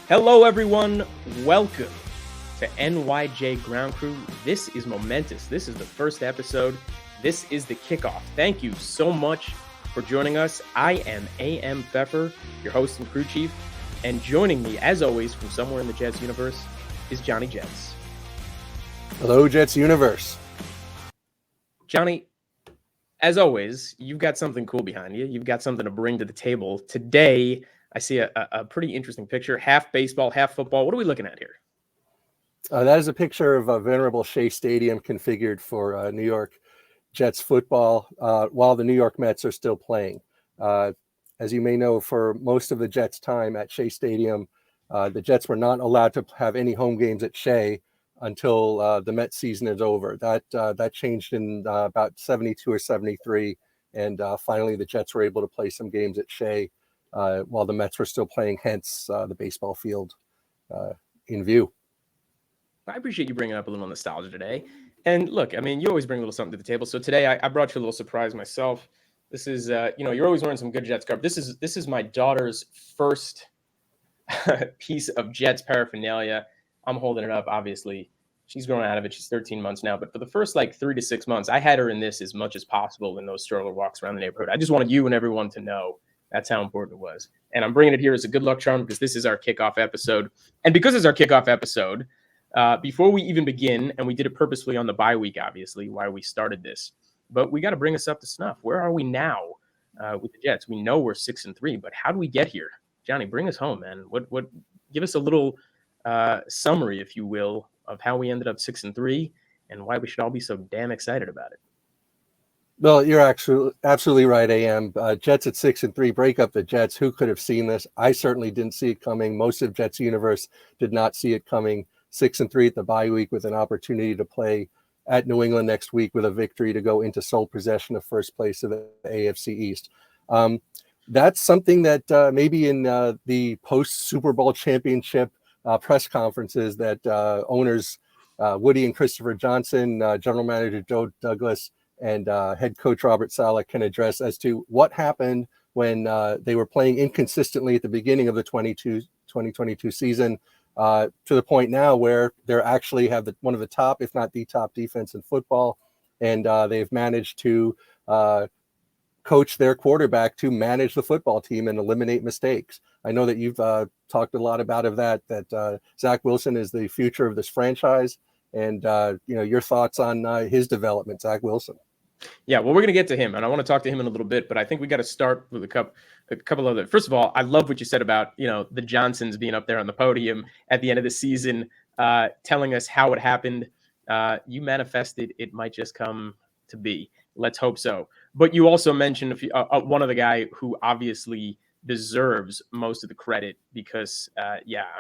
Hello, everyone. Welcome to NYJ Ground Crew. This is momentous. This is the first episode. This is the kickoff. Thank you so much for joining us. I am A.M. Pfeffer, your host and crew chief. And joining me, as always, from somewhere in the Jets universe is Johnny Jets. Hello, Jets universe. Johnny, as always, you've got something cool behind you. You've got something to bring to the table. Today, I see a pretty interesting picture. Half baseball, half football. What are we looking at here? That is a picture of a venerable Shea Stadium configured for New York Jets football while the New York Mets are still playing. As you may know, for most of the Jets' time at Shea Stadium, the Jets were not allowed to have any home games at Shea until the Mets season is over. That changed in about 72 or 73, and finally the Jets were able to play some games at Shea while the Mets were still playing, hence the baseball field in view. I appreciate you bringing up a little nostalgia today. And look, I mean, you always bring a little something to the table. So today I brought you a little surprise myself. This is, you're always wearing some good Jets garb. This is my daughter's first piece of Jets paraphernalia. I'm holding it up, obviously. She's growing out of it. She's 13 months now. But for the first 3 to 6 months, I had her in this as much as possible in those stroller walks around the neighborhood. I just wanted you and everyone to know that's how important it was. And I'm bringing it here as a good luck charm because this is our kickoff episode. And because it's our kickoff episode, before we even begin, and we did it purposefully on the bye week, obviously, why we started this, but we got to bring us up to snuff. Where are we now with the Jets? We know we're 6-3, but how do we get here? Johnny, bring us home, man. What? Give us a little summary, if you will, of how we ended up 6-3 and why we should all be so damn excited about it. Well, you're absolutely right, AM. Jets at 6-3, break up the Jets. Who could have seen this? I certainly didn't see it coming. Most of Jets universe did not see it coming. 6-3 at the bye week with an opportunity to play at New England next week with a victory to go into sole possession of first place of the AFC East. That's something that maybe in the post-Super Bowl championship press conferences that owners Woody and Christopher Johnson, general manager Joe Douglas, and head coach Robert Saleh can address as to what happened when they were playing inconsistently at the beginning of the 2022 season to the point now where they actually have one of the top, if not the top defense in football. And they've managed to coach their quarterback to manage the football team and eliminate mistakes. I know that you've talked a lot about that Zach Wilson is the future of this franchise. And, your thoughts on his development, Zach Wilson. Yeah, well, we're going to get to him, and I want to talk to him in a little bit, but I think we got to start with a couple of first of all, I love what you said about, the Johnsons being up there on the podium at the end of the season, telling us how it happened. You manifested, it might just come to be. Let's hope so. But you also mentioned one of the guy who obviously deserves most of the credit because,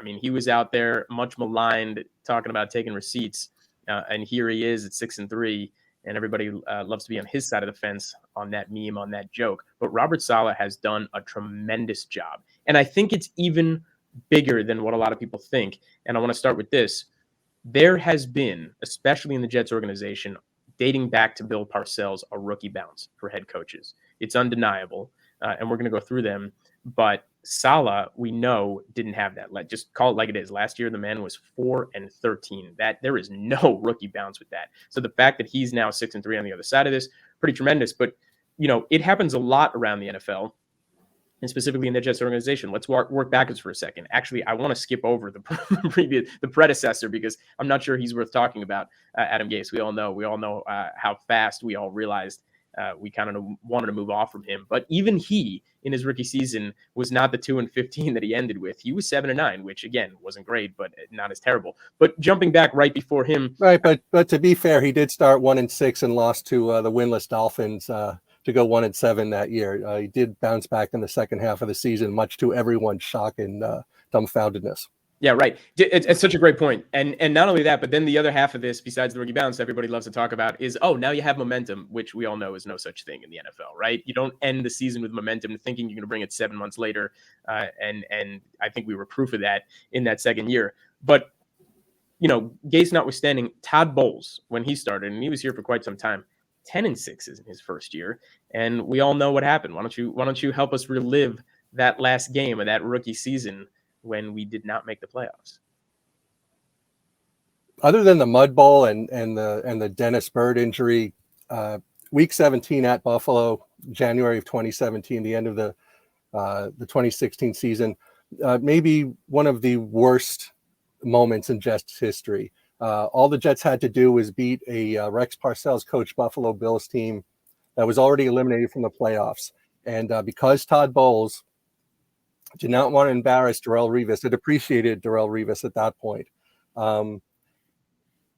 he was out there much maligned talking about taking receipts, and here he is at 6-3. And everybody loves to be on his side of the fence on that meme, on that joke. But Robert Saleh has done a tremendous job. And I think it's even bigger than what a lot of people think. And I want to start with this. There has been, especially in the Jets organization, dating back to Bill Parcells, a rookie bounce for head coaches. It's undeniable. And we're going to go through them. But Saleh, we know, didn't have that. Just call it like it is. Last year, the man was 4-13. That there is no rookie bounce with that. So the fact that he's now 6-3 on the other side of this, pretty tremendous. But it happens a lot around the NFL, and specifically in the Jets organization. Let's work backwards for a second. Actually, I want to skip over the predecessor because I'm not sure he's worth talking about. Adam Gase. We all know how fast we all realized. We kind of wanted to move off from him, but even he, in his rookie season, was not the 2-15 that he ended with. He was 7-9, which again wasn't great, but not as terrible. But jumping back right before him, right? But to be fair, he did start 1-6 and lost to the winless Dolphins to go 1-7 that year. He did bounce back in the second half of the season, much to everyone's shock and dumbfoundedness. Yeah, right. It's such a great point. And not only that, but then the other half of this, besides the rookie bounce, everybody loves to talk about is, now you have momentum, which we all know is no such thing in the NFL, right? You don't end the season with momentum thinking you're going to bring it 7 months later. And I think we were proof of that in that second year. But, Gase notwithstanding, Todd Bowles, when he started, and he was here for quite some time, 10-6 is in his first year. And we all know what happened. Why don't you help us relive that last game of that rookie season when we did not make the playoffs? Other than the Mud Bowl and the Dennis Byrd injury, Week 17 at Buffalo, January of 2017, the end of the 2016 season, maybe one of the worst moments in Jets history. All the Jets had to do was beat a Rex Parcells coached Buffalo Bills team that was already eliminated from the playoffs. And because Todd Bowles did not want to embarrass Darrelle Revis, had appreciated Darrelle Revis at that point.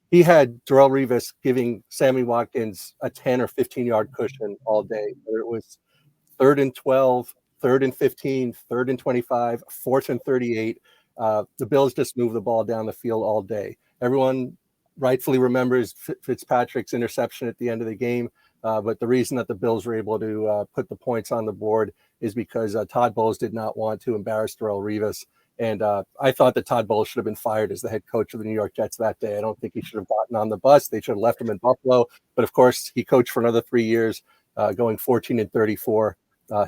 He had Darrelle Revis giving Sammy Watkins a 10 or 15-yard cushion all day, whether it was 3rd and 12, 3rd and 15, 3rd and 25, 4th and 38. The Bills just moved the ball down the field all day. Everyone rightfully remembers Fitzpatrick's interception at the end of the game, but the reason that the Bills were able to put the points on the board is because Todd Bowles did not want to embarrass Darrelle Revis. And I thought that Todd Bowles should have been fired as the head coach of the New York Jets that day. I don't think he should have gotten on the bus. They should have left him in Buffalo. But of course, he coached for another 3 years, going 14-34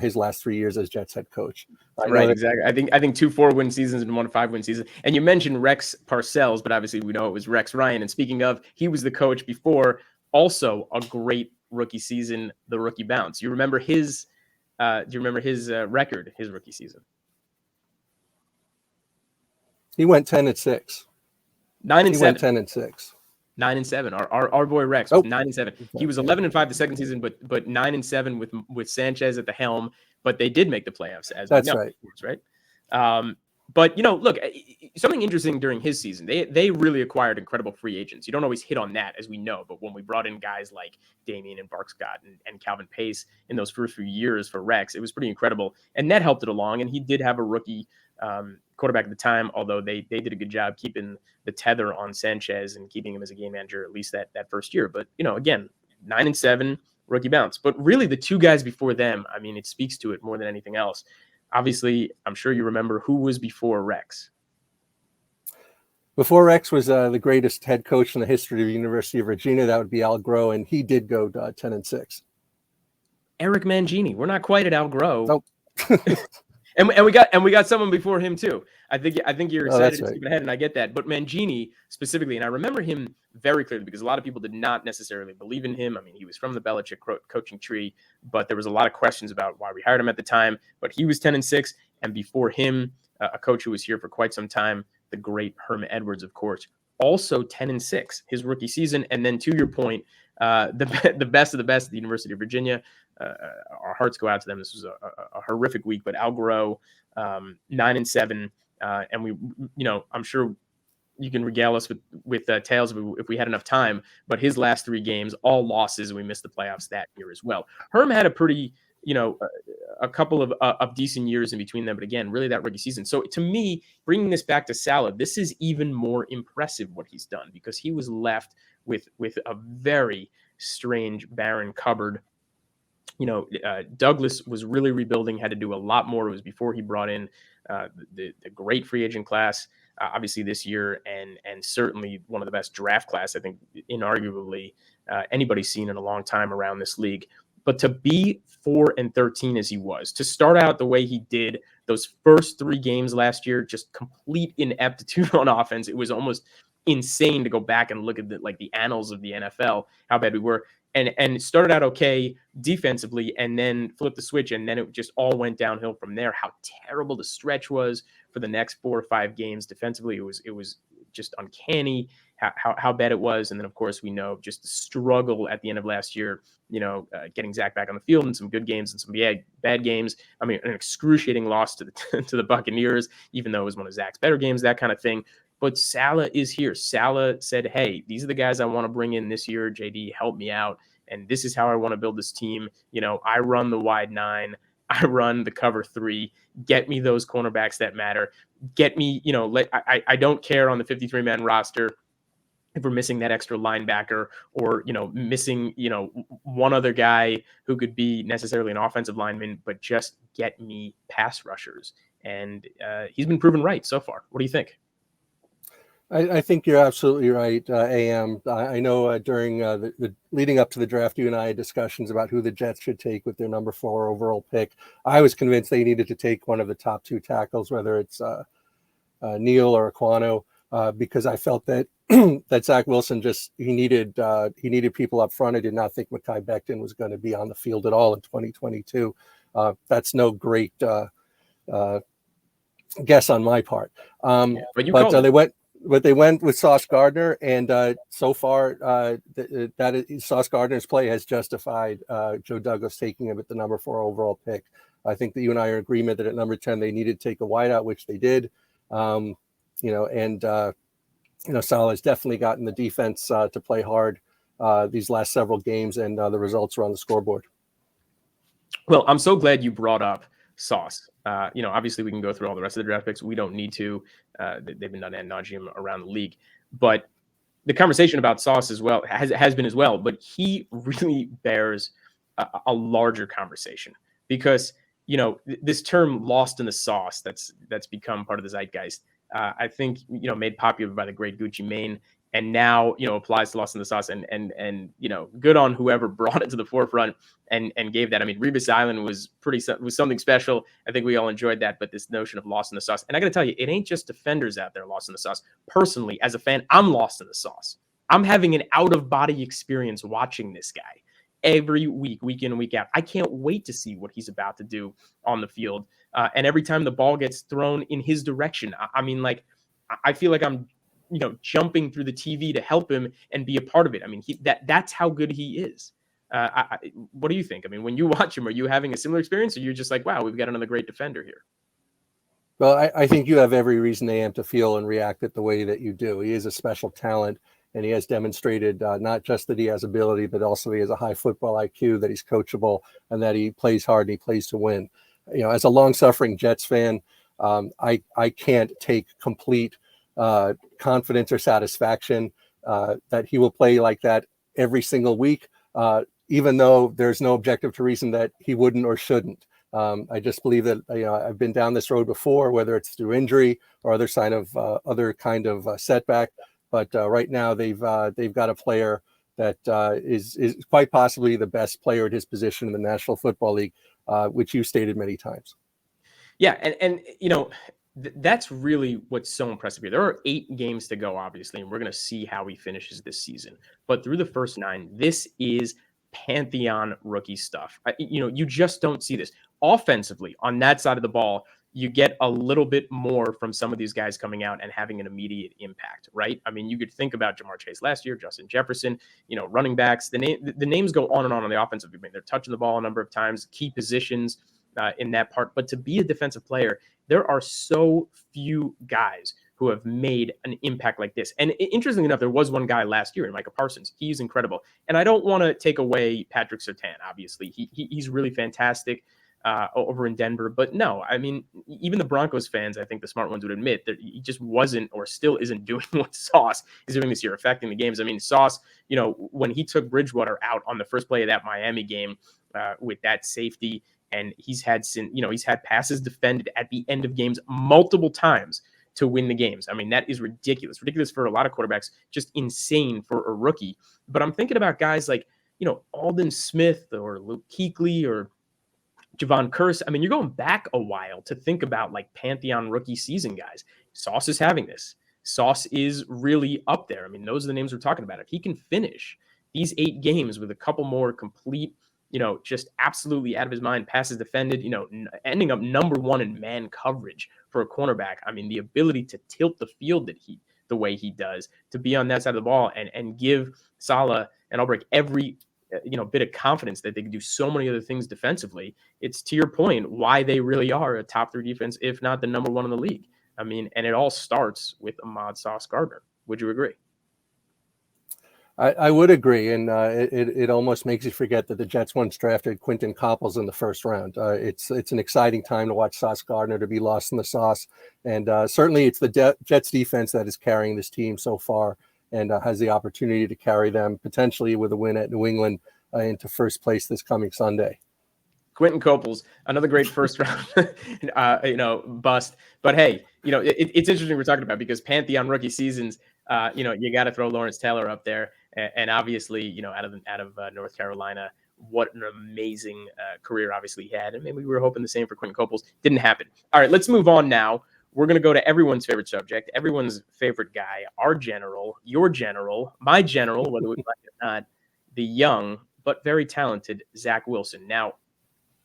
his last 3 years as Jets head coach. Right, exactly. I think 2 4-win seasons and 1 5-win season. And you mentioned Rex Parcells, but obviously we know it was Rex Ryan. And speaking of, he was the coach before. Also a great rookie season, the rookie bounce. You remember his? Do you remember his record, his rookie season? He went 10-6. 9-7. He went 10-6. 9-7. Our boy Rex was 9-7. He was 11-5 the second season, but 9-7 with Sanchez at the helm. But they did make the playoffs, as that's we know, right. of course, right? But look, something interesting during his season, they really acquired incredible free agents. You don't always hit on that, as we know, but when we brought in guys like Damian and Bark Scott and Calvin Pace in those first few years for Rex, it was pretty incredible, and that helped it along. And he did have a rookie quarterback at the time, although they did a good job keeping the tether on Sanchez and keeping him as a game manager at least that first year. But again, 9-7 rookie bounce. But really, the two guys before them, I mean, it speaks to it more than anything else. Obviously, I'm sure you remember who was before Rex. Before Rex was the greatest head coach in the history of the University of Virginia. That would be Al Groh, and he did go 10-6. Eric Mangini. We're not quite at Al Groh. Nope. And we got someone before him too. I think you're excited to skip ahead, and I get that. But Mangini specifically, and I remember him very clearly because a lot of people did not necessarily believe in him. I mean, he was from the Belichick coaching tree, but there was a lot of questions about why we hired him at the time. But he was 10-6, and before him, a coach who was here for quite some time, the great Herm Edwards, of course, also 10-6 his rookie season. And then to your point, the best of the best at the University of Virginia. Our hearts go out to them. This was a horrific week, but Al Groh, 9-7, and we, I'm sure you can regale us with tales if we had enough time. But his last 3 games, all losses, and we missed the playoffs that year as well. Herm had a pretty, a couple of decent years in between them, but again, really that rookie season. So to me, bringing this back to Saleh, this is even more impressive what he's done because he was left with a very strange, barren cupboard. Douglas was really rebuilding, had to do a lot more. It was before he brought in the great free agent class, obviously this year, and certainly one of the best draft class, I think, inarguably anybody's seen in a long time around this league. But to be 4-13 as he was, to start out the way he did, those first 3 games last year, just complete ineptitude on offense. It was almost insane to go back and look at the annals of the NFL, how bad we were. And it started out okay defensively and then flipped the switch, and then it just all went downhill from there. How terrible the stretch was for the next 4 or 5 games defensively. It was just uncanny how bad it was. And then, of course, we know just the struggle at the end of last year, getting Zach back on the field and some good games and some bad games. I mean, an excruciating loss to the Buccaneers, even though it was one of Zach's better games, that kind of thing. But Saleh is here. Saleh said, hey, these are the guys I want to bring in this year. JD, help me out. And this is how I want to build this team. I run the wide 9. I run the cover 3. Get me those cornerbacks that matter. Get me, I don't care on the 53-man roster if we're missing that extra linebacker or, missing, one other guy who could be necessarily an offensive lineman, but just get me pass rushers. And he's been proven right so far. What do you think? I think you're absolutely right, AM. I know during the leading up to the draft, you and I had discussions about who the Jets should take with their number 4 overall pick. I was convinced they needed to take one of the top 2 tackles, whether it's Neal or Aquano, because I felt that that Zach Wilson he needed people up front. I did not think Mekhi Becton was going to be on the field at all in 2022. That's no great guess on my part. But they went with Sauce Gardner, and so far Sauce Gardner's play has justified Joe Douglas taking him at the number 4 overall pick. I think that you and I are in agreement that at number 10 they needed to take a wideout, which they did. Saleh has definitely gotten the defense to play hard these last several games, and the results are on the scoreboard. Well, I'm so glad you brought up Sauce. Obviously we can go through all the rest of the draft picks. We don't need to. They've been done ad nauseum around the league. But the conversation about Sauce as well has been as well. But he really bears a larger conversation because, this term "lost in the sauce" that's become part of the zeitgeist. I think made popular by the great Gucci Mane, and now applies to "Lost in the Sauce." And good on whoever brought it to the forefront and gave that. I mean, Rebus Island was something special. I think we all enjoyed that. But this notion of "lost in the sauce," and I got to tell you, it ain't just defenders out there lost in the sauce. Personally, as a fan, I'm lost in the sauce. I'm having an out of body experience watching this guy every week in and week out. I can't wait to see what he's about to do on the field. And every time the ball gets thrown in his direction, I feel like I'm, jumping through the TV to help him and be a part of it. I mean, that's how good he is. What do you think? I mean, when you watch him, are you having a similar experience, or you're just like, wow, we've got another great defender here? Well, I think you have every reason, AM, to feel and react it the way that you do. He is a special talent. And he has demonstrated not just that he has ability, but also he has a high football IQ, that he's coachable, and that he plays hard and he plays to win. As a long-suffering Jets fan, I can't take complete confidence or satisfaction that he will play like that every single week, even though there's no objective to reason that he wouldn't or shouldn't. I just believe that I've been down this road before, whether it's through injury or other kind of setback. But right now they've got a player that is quite possibly the best player at his position in the National Football League, which you stated many times. Yeah, and that's really what's so impressive here. There are 8 games to go, obviously, and we're going to see how he finishes this season. But through the first 9, this is pantheon rookie stuff. You just don't see this offensively on that side of the ball. You get a little bit more from some of these guys coming out and having an immediate impact, right? I mean, you could think about Jamar Chase last year, Justin Jefferson, running backs. The names go on and on the offensive. I mean, they're touching the ball a number of times, key positions in that part. But to be a defensive player, there are so few guys who have made an impact like this. And interestingly enough, there was one guy last year in Micah Parsons. He's incredible. And I don't want to take away Patrick Surtain, obviously. He's really fantastic over in Denver. But no, I mean, even the Broncos fans, I think the smart ones would admit that he just wasn't or still isn't doing what Sauce is doing this year, affecting the games. I mean, Sauce, when he took Bridgewater out on the first play of that Miami game with that safety, and he's had passes defended at the end of games multiple times to win the games. I mean, that is ridiculous for a lot of quarterbacks, just insane for a rookie. But I'm thinking about guys like, Aldon Smith or Luke Kuechly or Javon Curse. I mean, you're going back a while to think about like pantheon rookie season guys. Sauce is having this. Sauce is really up there. I mean, those are the names we're talking about. If he can finish these 8 games with a couple more complete, just absolutely out of his mind passes defended, ending up number 1 in man coverage for a cornerback. I mean, the ability to tilt the field the way he does, to be on that side of the ball and give Saleh and Ulbrich every bit of confidence that they can do so many other things defensively. It's, to your point, why they really are a top 3 defense, if not the number 1 in the league. I mean, and it all starts with Ahmad Sauce Gardner. Would you agree? I would agree, and it almost makes you forget that the Jets once drafted Quentin Copples in the first round. It's an exciting time to watch Sauce Gardner, to be lost in the sauce, and certainly it's the Jets defense that is carrying this team so far, and has the opportunity to carry them potentially with a win at New England into first place this coming Sunday. Quentin Copples, another great first round, bust. But hey, it's interesting we're talking about, because pantheon rookie seasons, you got to throw Lawrence Taylor up there, and obviously, out of North Carolina, what an amazing career obviously he had, and maybe we were hoping the same for Quentin Copples. Didn't happen. All right, let's move on now. we're going to go to everyone's favorite subject, everyone's favorite guy, our general, your general, my general, whether we like it or not, the young but very talented Zach Wilson. Now,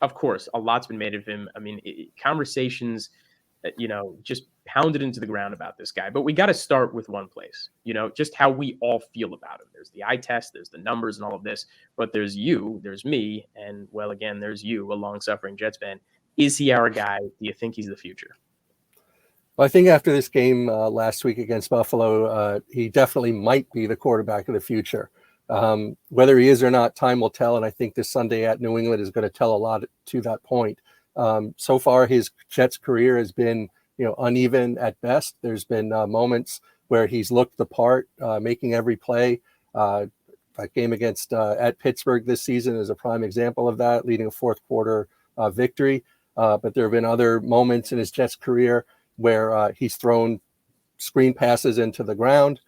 of course, a lot's been made of him. I mean, conversations, just pounded into the ground about this guy. But we got to start with one place, just how we all feel about him. There's the eye test, there's the numbers and all of this, but there's you, there's me, and well, again, there's you, a long-suffering Jets fan. Is he our guy? Do you think he's the future? Well, I think after this game last week against Buffalo, he definitely might be the quarterback of the future. Whether he is or not, time will tell. And I think this Sunday at New England is going to tell a lot to that point. So far, his Jets career has been, uneven at best. There's been moments where he's looked the part, making every play. That game against at Pittsburgh this season is a prime example of that, leading a fourth quarter victory. But there have been other moments in his Jets career where he's thrown screen passes into the ground,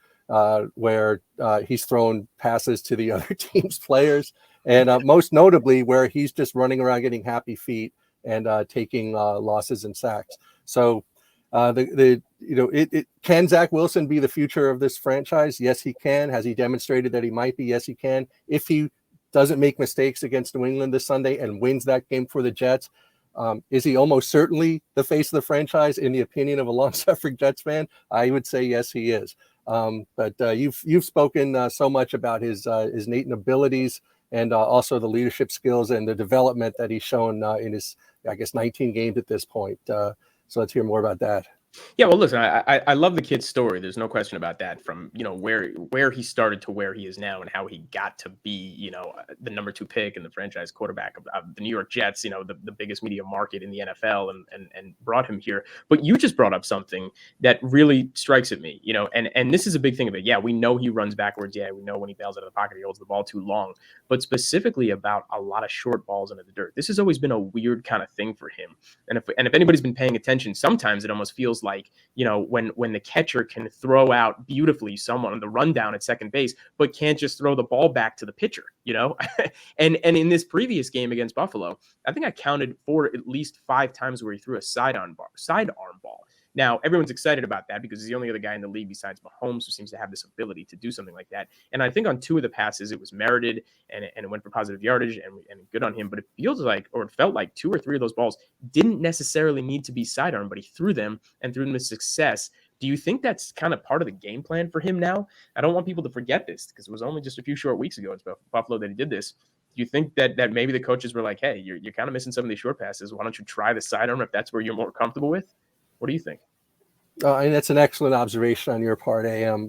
where he's thrown passes to the other team's players, and most notably where he's just running around getting happy feet and taking losses and sacks. So can Zach Wilson be the future of this franchise? Yes, he can. Has he demonstrated that he might be? Yes, he can. If he doesn't make mistakes against New England this Sunday and wins that game for the Jets, is he almost certainly the face of the franchise in the opinion of a long-suffering Jets fan? I would say yes, he is. But you've spoken so much about his innate abilities and also the leadership skills and the development that he's shown in his, 19 games at this point. So let's hear more about that. Yeah, well, listen, I love the kid's story. There's no question about that. From where he started to where he is now, and how he got to be the number 2 pick and the franchise quarterback of the New York Jets, the biggest media market in the NFL, and brought him here. But you just brought up something that really strikes at me, and this is a big thing of it. Yeah, we know he runs backwards. Yeah, we know when he bails out of the pocket, he holds the ball too long. But specifically about a lot of short balls into the dirt. This has always been a weird kind of thing for him. And if anybody's been paying attention, sometimes it almost feels like, when the catcher can throw out beautifully someone on the rundown at second base, but can't just throw the ball back to the pitcher, and in this previous game against Buffalo, I think I counted for at least 5 times where he threw a sidearm ball. Now, everyone's excited about that because he's the only other guy in the league besides Mahomes who seems to have this ability to do something like that. And I think on 2 of the passes, it was merited and it went for positive yardage and good on him. But it felt like 2 or 3 of those balls didn't necessarily need to be sidearm, but he threw them and threw them with success. Do you think that's kind of part of the game plan for him now? I don't want people to forget this because it was only just a few short weeks ago. It's Buffalo that he did this. Do you think that maybe the coaches were like, hey, you're kind of missing some of these short passes. Why don't you try the sidearm if that's where you're more comfortable with? What do you think? And that's an excellent observation on your part, AM.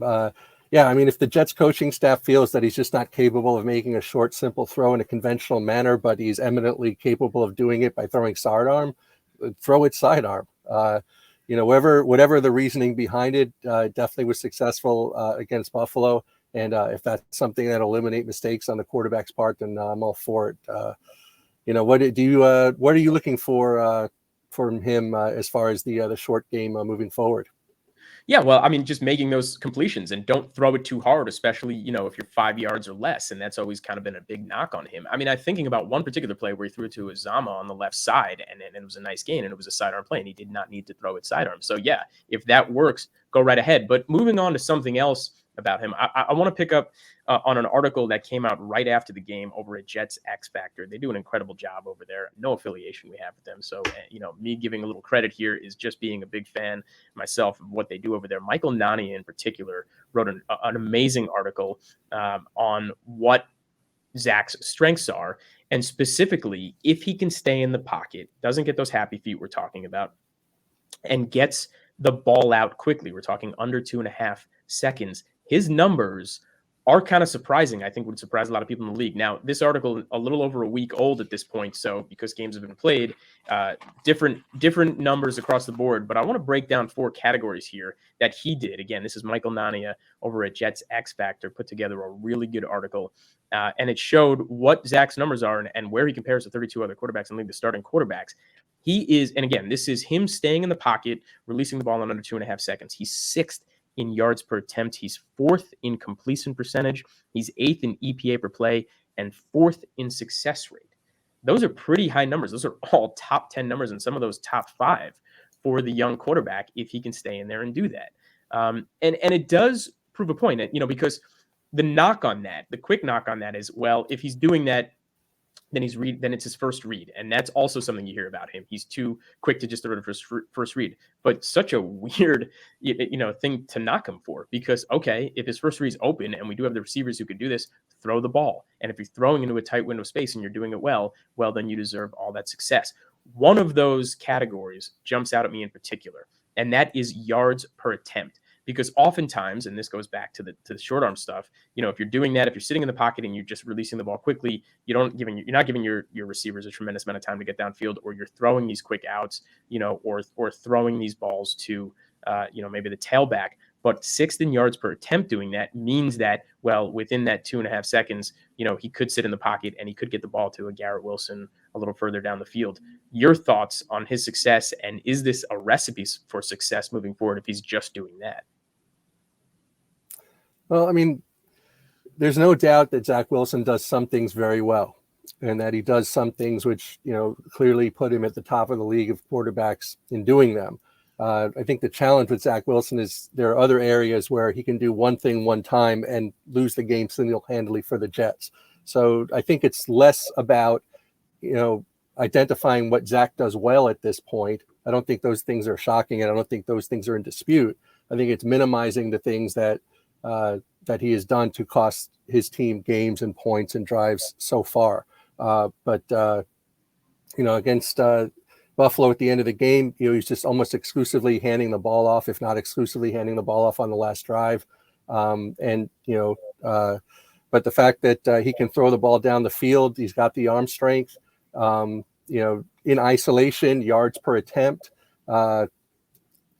If the Jets coaching staff feels that he's just not capable of making a short, simple throw in a conventional manner, but he's eminently capable of doing it by throwing sidearm, throw it sidearm. Whatever the reasoning behind it, definitely was successful against Buffalo. And if that's something that eliminate mistakes on the quarterback's part, then I'm all for it. What are you looking for from him as far as the short game moving forward? Yeah, well, I mean, just making those completions and don't throw it too hard, especially, if you're 5 yards or less. And that's always kind of been a big knock on him. I mean, I'm thinking about one particular play where he threw it to Uzama on the left side and it was a nice gain and it was a sidearm play and he did not need to throw it sidearm. So, yeah, if that works, go right ahead. But moving on to something else about him, I want to pick up on an article that came out right after the game over at Jets X Factor. They do an incredible job over there. No affiliation we have with them. So, me giving a little credit here is just being a big fan myself of what they do over there. Michael Nani in particular wrote an amazing article on what Zach's strengths are. And specifically, if he can stay in the pocket, doesn't get those happy feet we're talking about, and gets the ball out quickly. We're talking under 2.5 seconds. His numbers are kind of surprising. I think would surprise a lot of people in the league. Now, this article a little over a week old at this point, so because games have been played, different numbers across the board. But I want to break down 4 categories here that he did. Again, this is Michael Nania over at Jets X Factor put together a really good article, and it showed what Zach's numbers are and where he compares to 32 other quarterbacks in the league, the starting quarterbacks. He is, and again, this is him staying in the pocket, releasing the ball in under 2.5 seconds. He's 6th in yards per attempt. He's 4th in completion percentage. He's 8th in EPA per play and 4th in success rate. Those are pretty high numbers. Those are all top 10 numbers and some of those top 5 for the young quarterback if he can stay in there and do that. And it does prove a point that, because the knock on that, the quick knock on that is, well, if he's doing that, then it's his first read. And that's also something you hear about him. He's too quick to just throw the first read. But such a weird, thing to knock him for, because, okay, if his first read is open and we do have the receivers who could do this, throw the ball. And if you're throwing into a tight window of space and you're doing it well, then you deserve all that success. One of those categories jumps out at me in particular, and that is yards per attempt. Because oftentimes, and this goes back to the short arm stuff, if you're doing that, if you're sitting in the pocket and you're just releasing the ball quickly, you're not giving your receivers a tremendous amount of time to get downfield, or you're throwing these quick outs, or throwing these balls to, maybe the tailback. But sixth in yards per attempt doing that means that, well, within that 2.5 seconds, he could sit in the pocket and he could get the ball to a Garrett Wilson a little further down the field. Your thoughts on his success, and is this a recipe for success moving forward if he's just doing that? Well, I mean, there's no doubt that Zach Wilson does some things very well, and that he does some things which, clearly put him at the top of the league of quarterbacks in doing them. I think the challenge with Zach Wilson is there are other areas where he can do one thing one time and lose the game single-handedly for the Jets. So I think it's less about, identifying what Zach does well at this point. I don't think those things are shocking, and I don't think those things are in dispute. I think it's minimizing the things that he has done to cost his team games and points and drives so far. But against Buffalo at the end of the game, he's just almost exclusively handing the ball off, if not exclusively handing the ball off on the last drive. But the fact that he can throw the ball down the field, he's got the arm strength, in isolation, yards per attempt.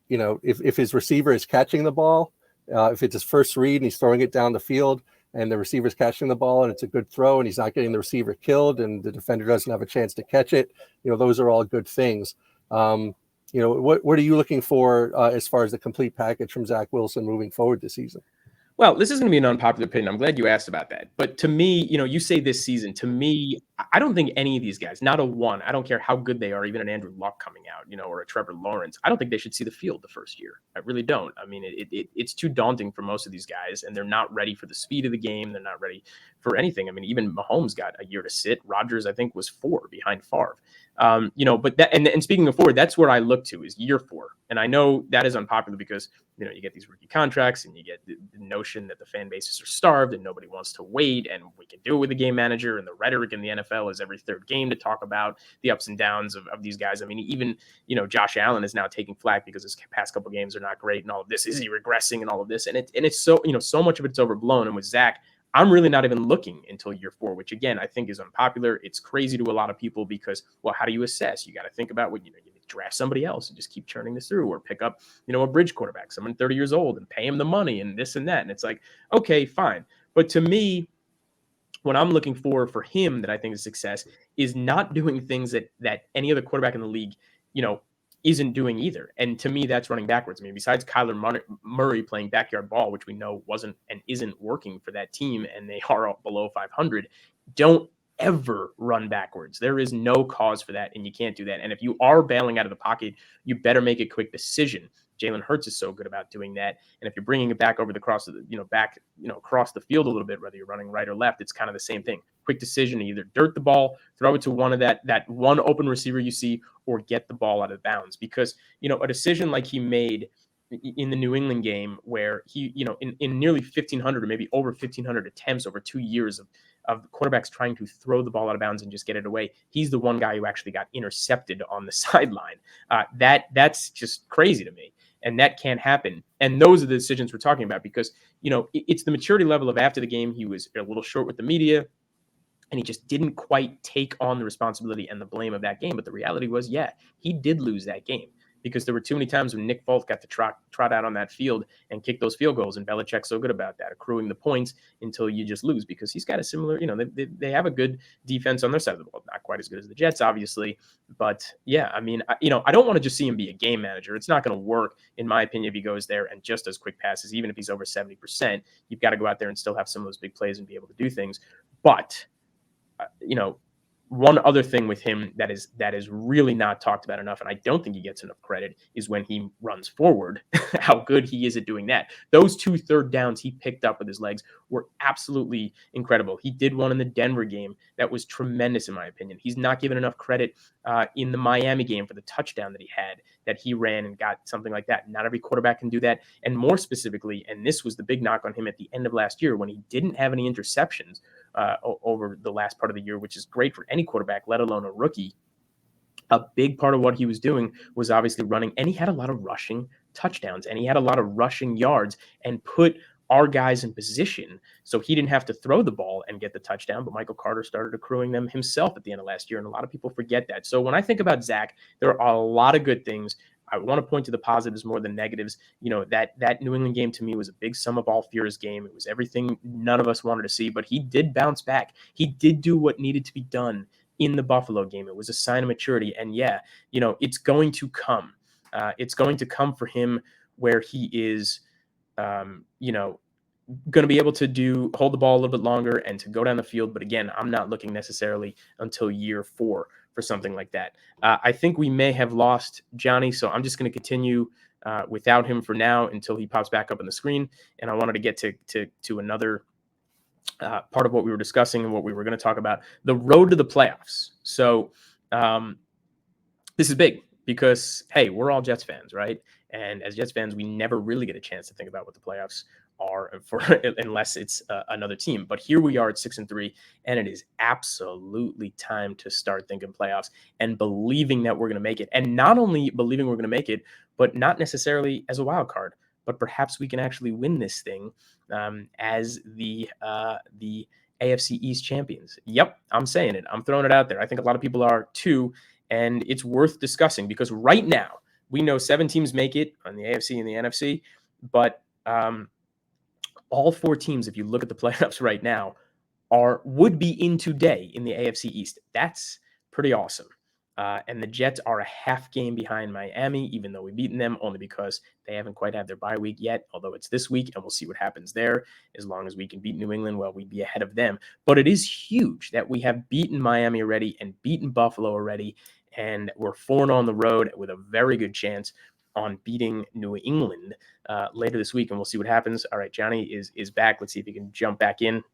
If his receiver is catching the ball, if it's his first read and he's throwing it down the field and the receiver's catching the ball and it's a good throw and he's not getting the receiver killed and the defender doesn't have a chance to catch it, those are all good things. What are you looking for as far as the complete package from Zach Wilson moving forward this season? Well, this is going to be an unpopular opinion. I'm glad you asked about that. But to me, you say this season, to me, I don't think any of these guys, not a one, I don't care how good they are, even an Andrew Luck coming out, or a Trevor Lawrence, I don't think they should see the field the first year. I really don't. I mean, it's too daunting for most of these guys, and they're not ready for the speed of the game. They're not ready for anything. I mean, even Mahomes got a year to sit. Rodgers, I think, was 4 behind Favre. But that, and speaking of forward, that's where I look to is year 4. And I know that is unpopular because, you get these rookie contracts and you get the notion that the fan bases are starved and nobody wants to wait. And we can do it with the game manager, and the rhetoric in the NFL is every third game to talk about the ups and downs of these guys. I mean, even, Josh Allen is now taking flack because his past couple games are not great and all of this. Is he regressing and all of this? And it's so, so much of it's overblown. And with Zach, I'm really not even looking until year 4, which again, I think is unpopular. It's crazy to a lot of people because, well, how do you assess? You got to think about what, you draft somebody else and just keep churning this through, or pick up, a bridge quarterback, someone 30 years old, and pay him the money and this and that. And it's like, okay, fine. But to me, what I'm looking for him that I think is success is not doing things that any other quarterback in the league, isn't doing either. And to me, that's running backwards. I mean, besides Kyler Murray playing backyard ball, which we know wasn't and isn't working for that team, and they are below 500, don't ever run backwards. There is no cause for that, and you can't do that. And if you are bailing out of the pocket, you better make a quick decision. Jalen Hurts is so good about doing that. And if you're bringing it back over the cross of the, across the field a little bit, whether you're running right or left, it's kind of the same thing. Quick decision to either dirt the ball, throw it to one of that one open receiver you see, or get the ball out of bounds. Because, a decision like he made in the New England game where he, in nearly 1,500 or maybe over 1,500 attempts over 2 years of quarterbacks trying to throw the ball out of bounds and just get it away, he's the one guy who actually got intercepted on the sideline. That's just crazy to me. And that can't happen. And those are the decisions we're talking about because, it's the maturity level of after the game. He was a little short with the media and he just didn't quite take on the responsibility and the blame of that game. But the reality was, yeah, he did lose that game because there were too many times when Nick Folk got to trot out on that field and kick those field goals. And Belichick's so good about that, accruing the points until you just lose because he's got a similar, they have a good defense on their side of the ball. Not quite as good as the Jets, obviously. But yeah, I mean, I don't want to just see him be a game manager. It's not going to work, in my opinion, if he goes there and just does quick passes. Even if he's over 70%, you've got to go out there and still have some of those big plays and be able to do things. But, One other thing with him that is really not talked about enough, and I don't think he gets enough credit, is when he runs forward, how good he is at doing that. Those 2 third downs he picked up with his legs were absolutely incredible. He did one in the Denver game that was tremendous, in my opinion. He's not given enough credit in the Miami game for the touchdown that he had, that he ran and got something like that. Not every quarterback can do that. And more specifically, and this was the big knock on him at the end of last year when he didn't have any interceptions over the last part of the year, which is great for any quarterback, let alone a rookie. A big part of what he was doing was obviously running, and he had a lot of rushing touchdowns, and he had a lot of rushing yards, and put our guys in position so he didn't have to throw the ball and get the touchdown. But Michael Carter started accruing them himself at the end of last year, and a lot of people forget that. So when I think about Zach, there are a lot of good things. I want to point to the positives more than negatives. You know, that New England game to me was a big sum of all fears game. It was everything none of us wanted to see, but he did bounce back. He did do what needed to be done in the Buffalo game. It was a sign of maturity. And yeah, you know, it's going to come. It's going to come for him where he is, you know, going to be able to hold the ball a little bit longer and to go down the field. But again, I'm not looking necessarily until year 4 for something like that. I think we may have lost Johnny, so I'm just going to continue without him for now until he pops back up on the screen. And I wanted to get to another part of what we were discussing and what we were going to talk about, the road to the playoffs. So this is big because, hey, we're all Jets fans, right? And as Jets fans, we never really get a chance to think about what the playoffs are for unless it's another team. But here we are at 6-3, and it is absolutely time to start thinking playoffs and believing that we're going to make it. And not only believing we're going to make it, but not necessarily as a wild card, but perhaps we can actually win this thing as the AFC East champions. Yep, I'm saying it. I'm throwing it out there. I think a lot of people are too, and it's worth discussing because right now we know 7 teams make it on the AFC and the NFC, but all 4 teams, if you look at the playoffs right now, would be in today in the AFC East. That's pretty awesome. And the Jets are a half game behind Miami, even though we've beaten them, only because they haven't quite had their bye week yet, although it's this week, and we'll see what happens there. As long as we can beat New England, well, we'd be ahead of them. But it is huge that we have beaten Miami already and beaten Buffalo already, and we're 4-0 on the road with a very good chance on beating New England later this week, and we'll see what happens. All right, Johnny is back. Let's see if he can jump back in.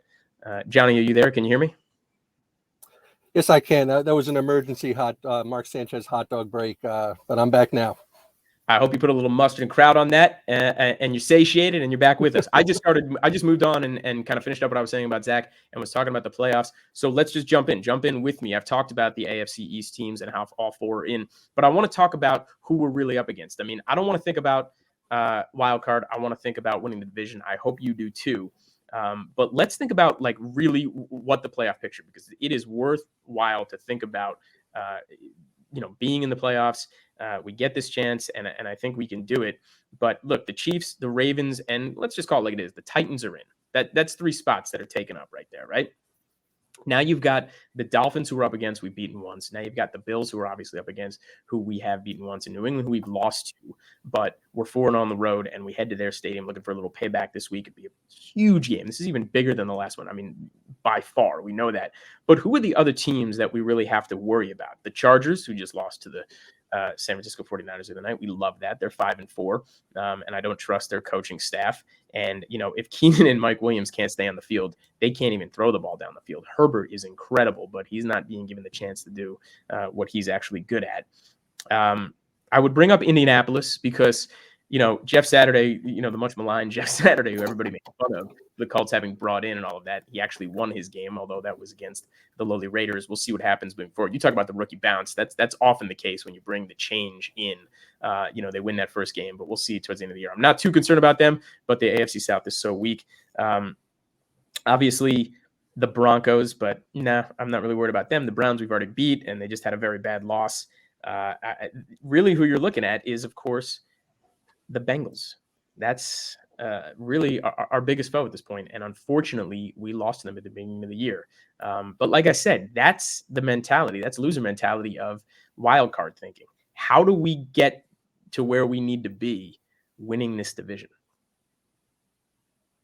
Johnny, are you there? Can you hear me? Yes, I can. That was an emergency Mark Sanchez hot dog break, but I'm back now. I hope you put a little mustard and kraut on that, and you're satiated, and you're back with us. I just moved on and kind of finished up what I was saying about Zach and was talking about the playoffs. So let's just jump in with me. I've talked about the AFC East teams and how all 4 are in, but I want to talk about who we're really up against. I mean, I don't want to think about wild card. I want to think about winning the division. I hope you do too. But let's think about like really what the playoff picture, because it is worthwhile to think about, being in the playoffs. We get this chance, and I think we can do it. But look, the Chiefs, the Ravens, and let's just call it like it is. The Titans are in. That's 3 spots that are taken up right there, right? Now you've got the Dolphins, who we're up against, we've beaten once. Now you've got the Bills, who are obviously up against, who we have beaten once, in New England, who we've lost to. But we're 4-0 on the road, and we head to their stadium looking for a little payback this week. It'd be a huge game. This is even bigger than the last one. I mean, by far, we know that. But who are the other teams that we really have to worry about? The Chargers, who just lost to the San Francisco 49ers the other night. We love that. They're 5-4, and I don't trust their coaching staff. And, if Keenan and Mike Williams can't stay on the field, they can't even throw the ball down the field. Herbert is incredible, but he's not being given the chance to do what he's actually good at. I would bring up Indianapolis because, Jeff Saturday, the much maligned Jeff Saturday, who everybody made fun of, the Colts having brought in and all of that. He actually won his game, although that was against the lowly Raiders. We'll see what happens moving forward. You talk about the rookie bounce. That's often the case when you bring the change in. They win that first game, but we'll see towards the end of the year. I'm not too concerned about them, but the AFC South is so weak. Obviously, the Broncos, but nah, I'm not really worried about them. The Browns we've already beat, and they just had a very bad loss. Really, who you're looking at is, of course, the Bengals. That's really our biggest foe at this point. And unfortunately, we lost to them at the beginning of the year. But like I said, that's the mentality. That's loser mentality of wild card thinking. How do we get to where we need to be winning this division?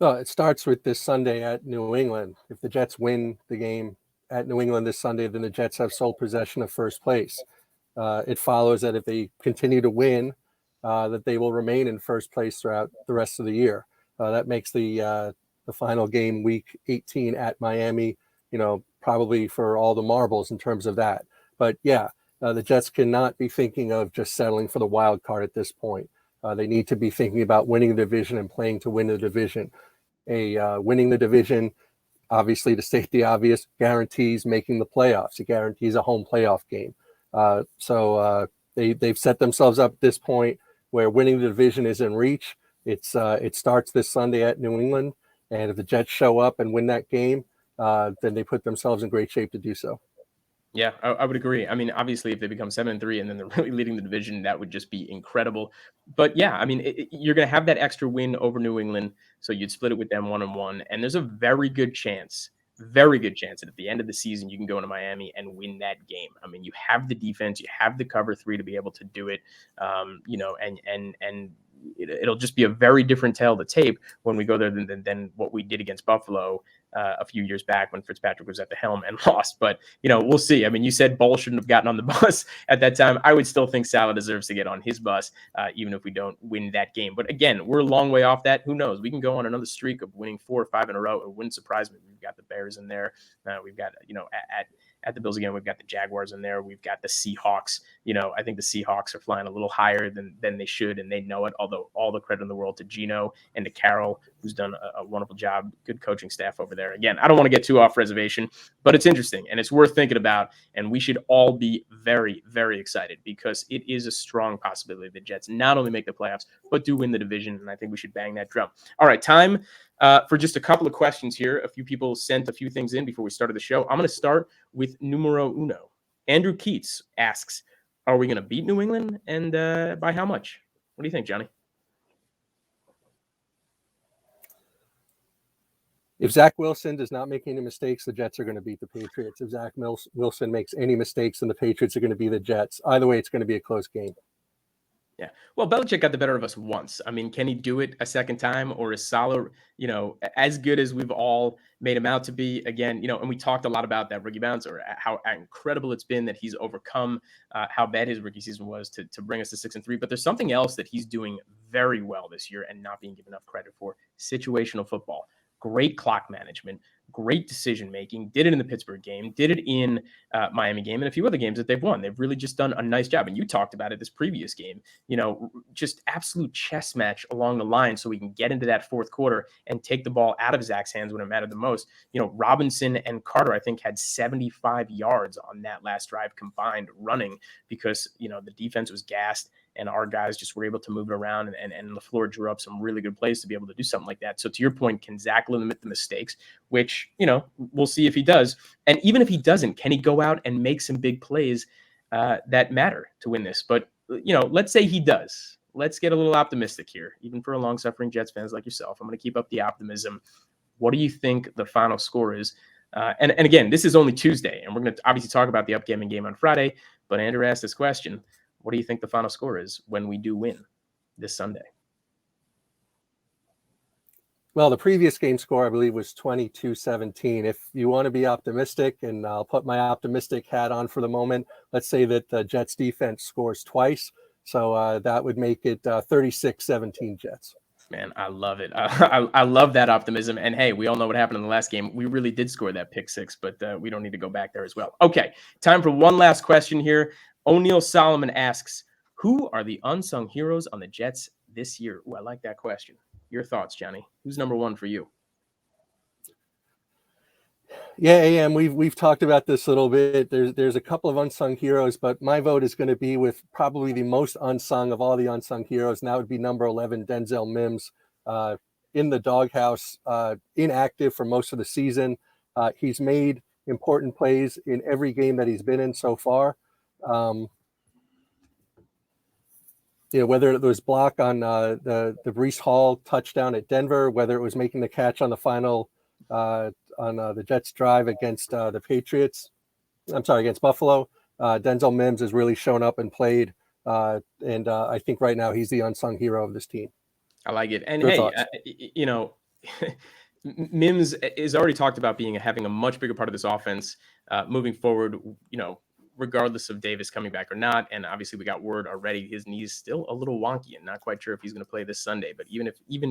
Well, it starts with this Sunday at New England. If the Jets win the game at New England this Sunday, then the Jets have sole possession of first place. It follows that if they continue to win, that they will remain in first place throughout the rest of the year. That makes the final game, Week 18 at Miami, probably for all the marbles in terms of that. But yeah, the Jets cannot be thinking of just settling for the wild card at this point. They need to be thinking about winning the division and playing to win the division. Winning the division, obviously, to state the obvious, guarantees making the playoffs. It guarantees a home playoff game. So they've set themselves up at this point where winning the division is in reach. It starts this Sunday at New England, and if the Jets show up and win that game, then they put themselves in great shape to do so. Yeah, I would agree. I mean, obviously, if they become 7-3 and then they're really leading the division, that would just be incredible. But yeah, I mean, you're going to have that extra win over New England, so you'd split it with them 1-1, and there's a very good chance that at the end of the season you can go into Miami and win that game. I mean, you have the defense, you have the cover 3 to be able to do it, and it'll just be a very different tale to tape when we go there than what we did against Buffalo a few years back when Fitzpatrick was at the helm and lost. But, we'll see. I mean, you said Ball shouldn't have gotten on the bus at that time. I would still think Saleh deserves to get on his bus, even if we don't win that game. But again, we're a long way off that. Who knows? We can go on another streak of winning 4 or 5 in a row. It wouldn't surprise me. We've got the Bears in there. We've got, at the Bills again, we've got the Jaguars in there. We've got the Seahawks. I think the Seahawks are flying a little higher than they should, and they know it, although all the credit in the world to Gino and to Carroll, who's done a wonderful job, good coaching staff over there. Again, I don't want to get too off reservation, but it's interesting, and it's worth thinking about, and we should all be very, very excited because it is a strong possibility the Jets not only make the playoffs, but do win the division, and I think we should bang that drum. All right, time for just a couple of questions here. A few people sent a few things in before we started the show. I'm going to start with numero uno. Andrew Keats asks, are we going to beat New England, and by how much? What do you think, Johnny? If Zach Wilson does not make any mistakes, the Jets are going to beat the Patriots. If Zach Wilson makes any mistakes, then the Patriots are going to be the Jets. Either way, it's going to be a close game. Yeah. Well, Belichick got the better of us once. I mean, can he do it a second time, or is Saleh, as good as we've all made him out to be? Again, and we talked a lot about that rookie bounce, or how incredible it's been that he's overcome how bad his rookie season was to bring us to 6-3. But there's something else that he's doing very well this year and not being given enough credit for: situational football. Great clock management, great decision-making, did it in the Pittsburgh game, did it in Miami game, and a few other games that they've won. They've really just done a nice job. And you talked about it this previous game, just absolute chess match along the line so we can get into that fourth quarter and take the ball out of Zach's hands when it mattered the most. Robinson and Carter, I think, had 75 yards on that last drive combined running because, the defense was gassed and our guys just were able to move it around, and LaFleur drew up some really good plays to be able to do something like that. So to your point, can Zach limit the mistakes, which, we'll see if he does. And even if he doesn't, can he go out and make some big plays that matter to win this? But, let's say he does. Let's get a little optimistic here, even for a long-suffering Jets fans like yourself. I'm going to keep up the optimism. What do you think the final score is? And again, this is only Tuesday, and we're going to obviously talk about the upcoming game on Friday. But Andrew asked this question. What do you think the final score is when we do win this Sunday? Well, the previous game score, I believe, was 22-17. If you want to be optimistic, and I'll put my optimistic hat on for the moment, let's say that the Jets defense scores twice. So that would make it 36-17 Jets. Man, I love it. I love that optimism. And hey, we all know what happened in the last game. We really did score that pick 6, but we don't need to go back there as well. Okay, time for one last question here. O'Neal Solomon asks, who are the unsung heroes on the Jets this year? Ooh, I like that question. Your thoughts, Johnny? Who's number one for you? Yeah, AM, we've talked about this a little bit. There's a couple of unsung heroes, but my vote is going to be with probably the most unsung of all the unsung heroes, and that would be number 11, Denzel Mims, in the doghouse, inactive for most of the season. He's made important plays in every game that he's been in so far. Whether it was block on the Breece Hall touchdown at Denver, whether it was making the catch on the final on the Jets drive against the Patriots, against Buffalo, Denzel Mims has really shown up and played, and I think right now he's the unsung hero of this team. I like it. And Your hey, thoughts? Mims is already talked about having a much bigger part of this offense moving forward, regardless of Davis coming back or not. And obviously we got word already his knee's still a little wonky and not quite sure if he's going to play this Sunday. But even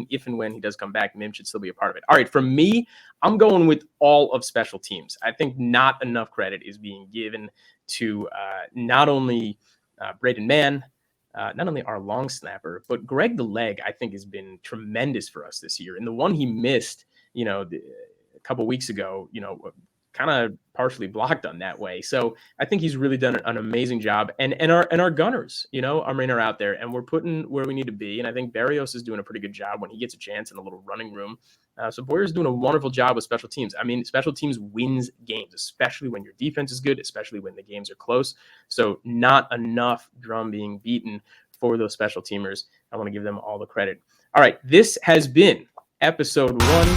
if and when he does come back, Mims should still be a part of it. All right, for me, I'm going with all of special teams. I think not enough credit is being given to not only Braden Mann, not only our long snapper, but Greg the Leg, I think, has been tremendous for us this year. And the one he missed, a couple weeks ago, kind of partially blocked on that way. So I think he's really done an amazing job. And our gunners, are out there, and we're putting where we need to be. And I think Barrios is doing a pretty good job when he gets a chance in a little running room. So Boyer's doing a wonderful job with special teams. I mean, special teams wins games, especially when your defense is good, especially when the games are close. So not enough drum being beaten for those special teamers. I want to give them all the credit. All right, this has been episode 1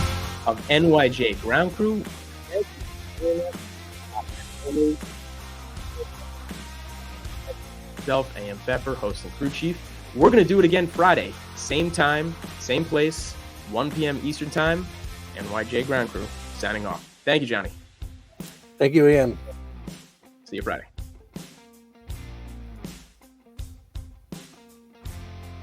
of NYJ Ground Crew. Myself, I am Pfeffer, host and crew chief. We're going to do it again Friday. Same time, same place, 1 p.m. Eastern time. NYJ Ground Crew signing off. Thank you, Johnny. Thank you, Ian. See you Friday.